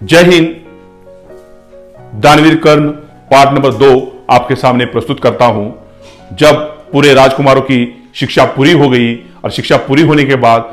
जय हिंद। दानवीर कर्ण part number 2 आपके सामने प्रस्तुत करता हूं। जब पूरे राजकुमारों की शिक्षा पूरी हो गई और शिक्षा पूरी होने के बाद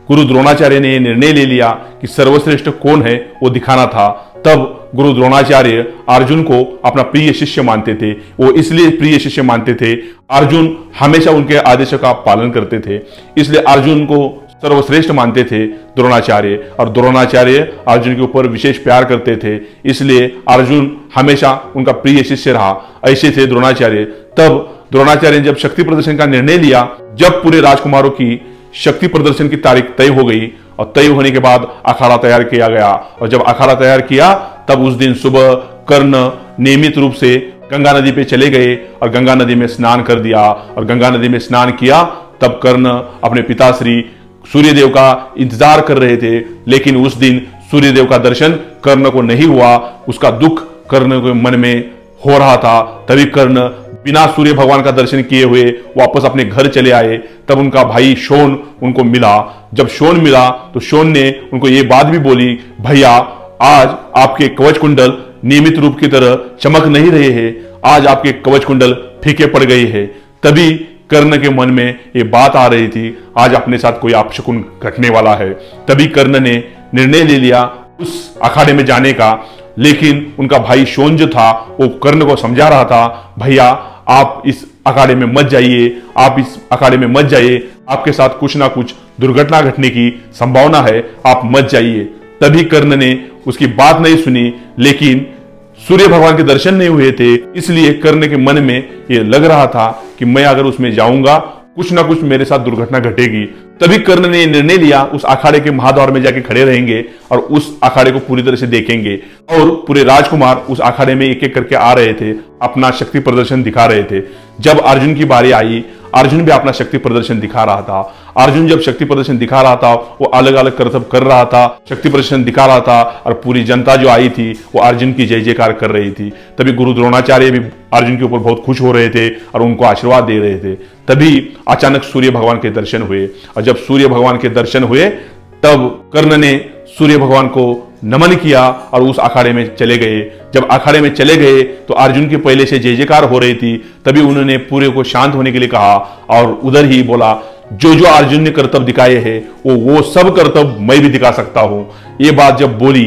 गुरु द्रोणाचार्य ने निर्णय ले लिया कि सर्वश्रेष्ठ कौन है वो दिखाना था, तब गुरु द्रोणाचार्य अर्जुन को अपना प्रिय शिष्य मानते थे। वो इसलिए प्रिय शिष्य मानते थे, अर्जुन हमेशा उनके आदेशों का पालन करते थे, इसलिए अर्जुन को सर्वश्रेष्ठ मानते थे द्रोणाचार्य। और द्रोणाचार्य अर्जुन के ऊपर विशेष प्यार करते थे, इसलिए अर्जुन हमेशा उनका प्रिय शिष्य रहा। ऐसे थे द्रोणाचार्य। तब द्रोणाचार्य ने जब शक्ति प्रदर्शन का निर्णय लिया, जब पूरे राजकुमारों की शक्ति प्रदर्शन की तारीख तय हो गई और तय होने के बाद अखाड़ा तैयार किया गया, और जब अखाड़ा तैयार किया तब उस दिन सुबह कर्ण नियमित रूप से गंगा नदी पे चले गए और गंगा नदी में स्नान कर दिया। और गंगा नदी में स्नान किया तब कर्ण अपने पिताश्री सूर्यदेव का इंतजार कर रहे थे, लेकिन उस दिन सूर्यदेव का दर्शन कर्ण को नहीं हुआ। उसका दुख कर्ण के मन में हो रहा था। तभी कर्ण बिना सूर्य भगवान का दर्शन किए हुए वापस अपने घर चले आए। तब उनका भाई शोन उनको मिला। जब शोन मिला तो शोन ने उनको ये बात भी बोली, भैया आज आपके कवच कुंडल नियमित रूप की तरह चमक नहीं रहे हैं, आज आपके कवच कुंडल फीके पड़ गए हैं। तभी कर्ण के मन में ये बात आ रही थी, आज अपने साथ कोई अपशकुन घटने वाला है। तभी कर्ण ने निर्णय ले लिया उस अखाड़े में जाने का, लेकिन उनका भाई शोन जो था वो कर्ण को समझा रहा था, भैया आप इस अखाड़े में मत जाइए, आप इस अखाड़े में मत जाइए, आपके साथ कुछ ना कुछ दुर्घटना घटने की संभावना है, आप मत जाइए। तभी कर्ण ने उसकी बात नहीं सुनी, लेकिन सूर्य भगवान के दर्शन नहीं हुए थे, इसलिए कर्ण के मन में ये लग रहा था कि मैं अगर उसमें जाऊंगा कुछ ना कुछ मेरे साथ दुर्घटना घटेगी। तभी कर्ण ने निर्णय लिया उस अखाड़े के महाद्वार में जाके खड़े रहेंगे और उस अखाड़े को पूरी तरह से देखेंगे। और पूरे राजकुमार उस अखाड़े में एक एक करके आ रहे थे, अपना शक्ति प्रदर्शन दिखा रहे थे। जब अर्जुन की बारी आई, अर्जुन भी अपना शक्ति प्रदर्शन दिखा रहा था। अर्जुन जब शक्ति प्रदर्शन दिखा रहा था, वो अलग अलग करतब कर रहा था, शक्ति प्रदर्शन दिखा रहा था, और पूरी जनता जो आई थी वो अर्जुन की जय जयकार कर रही थी। तभी गुरु द्रोणाचार्य भी अर्जुन के ऊपर बहुत खुश हो रहे थे और उनको आशीर्वाद दे रहे थे। तभी अचानक सूर्य भगवान के दर्शन हुए, और जब सूर्य भगवान के दर्शन हुए तब कर्ण ने सूर्य भगवान को नमन किया और उस अखाड़े में चले गए। जब अखाड़े में चले गए तो अर्जुन के पहले से जय जयकार हो रही थी। तभी उन्होंने पूरे को शांत होने के लिए कहा और उधर ही बोला, जो जो अर्जुन ने कर्तव्य दिखाए हैं वो सब कर्तव्य मैं भी दिखा सकता हूं। ये बात जब बोली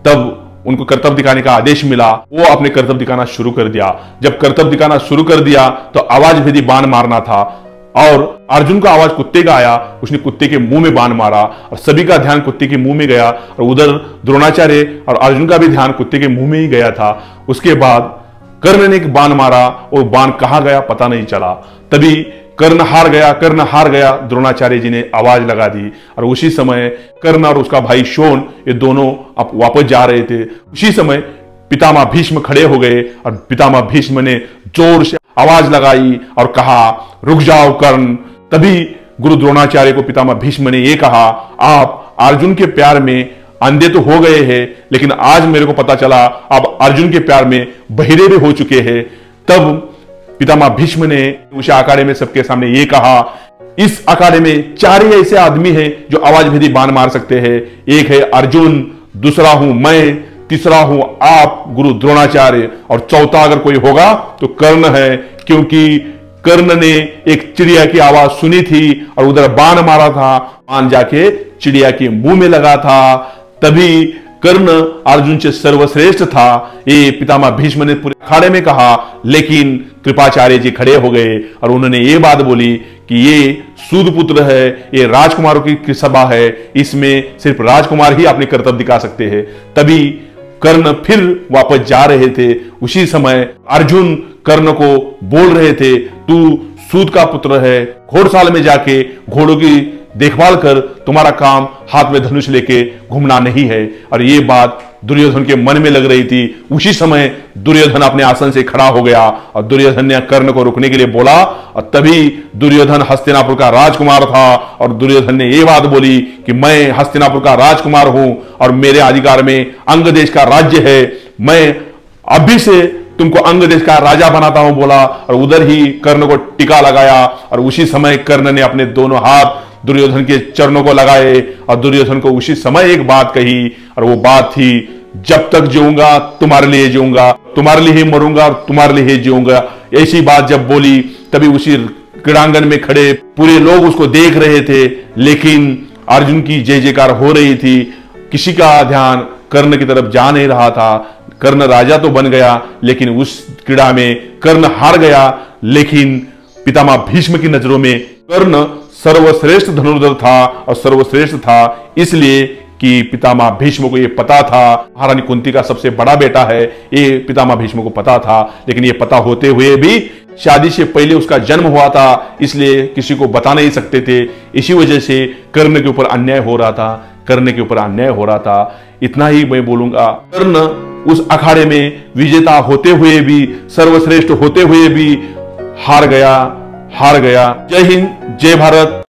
तब उनको कर्तव्य दिखाने का आदेश मिला। वो अपने कर्तव्य दिखाना शुरू कर दिया। जब कर्तव्य दिखाना शुरू कर दिया तो आवाज भेदी बाण मारना था, और अर्जुन का आवाज कुत्ते का आया, उसने कुत्ते के मुंह में बाण मारा और सभी का ध्यान कुत्ते के मुंह में गया, और उधर द्रोणाचार्य और अर्जुन का भी ध्यान कुत्ते के मुंह में ही गया था। उसके बाद कर्ण ने एक बाण मारा और बाण कहां गया पता नहीं चला। तभी कर्ण हार गया, द्रोणाचार्य जी ने आवाज लगा दी, और उसी समय कर्ण और उसका भाई शोन ये दोनों अब वापस जा रहे थे। उसी समय पितामह भीष्म खड़े हो गए और पितामह भीष्म ने जोर से आवाज लगाई और कहा, रुक जाओ कर्ण। तभी गुरु द्रोणाचार्य को पितामह भीष्म ने यह कहा, आप अर्जुन के प्यार में अंधे तो हो गए हैं, लेकिन आज मेरे को पता चला आप अर्जुन के प्यार में बहिरे भी हो चुके हैं। तब पितामह भीष्म ने उस अखाड़े में सबके सामने ये कहा, इस अखाड़े में 4 ही ऐसे आदमी हैं जो आवाज भेदी बाण मार सकते हैं। एक है अर्जुन, दूसरा हूं मैं, तीसरा हूं आप गुरु द्रोणाचार्य, और चौथा अगर कोई होगा तो कर्ण है, क्योंकि कर्ण ने एक चिड़िया की आवाज सुनी थी और उधर बाण मारा था, बाण जाके चिड़िया के मुंह में लगा था। तभी कर्ण अर्जुन से सर्वश्रेष्ठ था, ये पितामह भीष्म ने पूरे अखाड़े में कहा। लेकिन कृपाचार्य जी खड़े हो गए और उन्होंने ये बात बोली कि ये सूद पुत्र है, ये राजकुमारों की सभा है, इसमें सिर्फ राजकुमार ही अपने कर्तव्य दिखा सकते हैं। तभी कर्ण फिर वापस जा रहे थे। उसी समय अर्जुन कर्ण को बोल रहे थे, तू सूद का पुत्र है, घोड़शाला में जाके घोड़ों की देखभाल कर, तुम्हारा काम हाथ में धनुष लेके घूमना नहीं है। और ये बात दुर्योधन के मन में लग रही थी। उसी समय दुर्योधन अपने आसन से खड़ा हो गया और दुर्योधन ने कर्ण को रोकने के लिए बोला, और तभी दुर्योधन हस्तिनापुर का राजकुमार था और दुर्योधन ने यह बात बोली कि मैं हस्तिनापुर का राजकुमार हूं और मेरे अधिकार में अंग देश का राज्य है, मैं अभी से तुमको अंग देश का राजा बनाता हूं बोला। और उधर ही कर्ण को टीका लगाया, और उसी समय कर्ण ने अपने दोनों हाथ दुर्योधन के चरणों को लगाए और दुर्योधन को उसी समय एक बात कही, और वो बात थी, जब तक जीऊंगा तुम्हारे लिए जीऊंगा, तुम्हारे लिए ही मरूंगा और तुम्हारे लिए ही जीऊंगा। ऐसी बात जब बोली तभी उसी क्रीड़ांगन में खड़े पूरे लोग उसको देख रहे थे, लेकिन अर्जुन की जय जयकार हो रही थी। किसी का ध्यान कर्ण की तरफ जा नहीं रहा था। कर्ण राजा तो बन गया, लेकिन उस क्रीड़ा में कर्ण हार गया। लेकिन पितामह भीष्म की नजरों में कर्ण सर्वश्रेष्ठ धनुर्धर था, और सर्वश्रेष्ठ था इसलिए कि पितामह भीष्म को यह पता था महारानी कुंती का सबसे बड़ा बेटा है, ये पितामह भीष्म को पता था। लेकिन ये पता होते हुए भी शादी से पहले उसका जन्म हुआ था, इसलिए किसी को बता नहीं सकते थे। इसी वजह से कर्ण के ऊपर अन्याय हो रहा था, कर्ण के ऊपर अन्याय हो रहा था। इतना ही मैं बोलूंगा। कर्ण उस अखाड़े में विजेता होते हुए भी, सर्वश्रेष्ठ होते हुए भी हार गया। जय हिंद, जय भारत।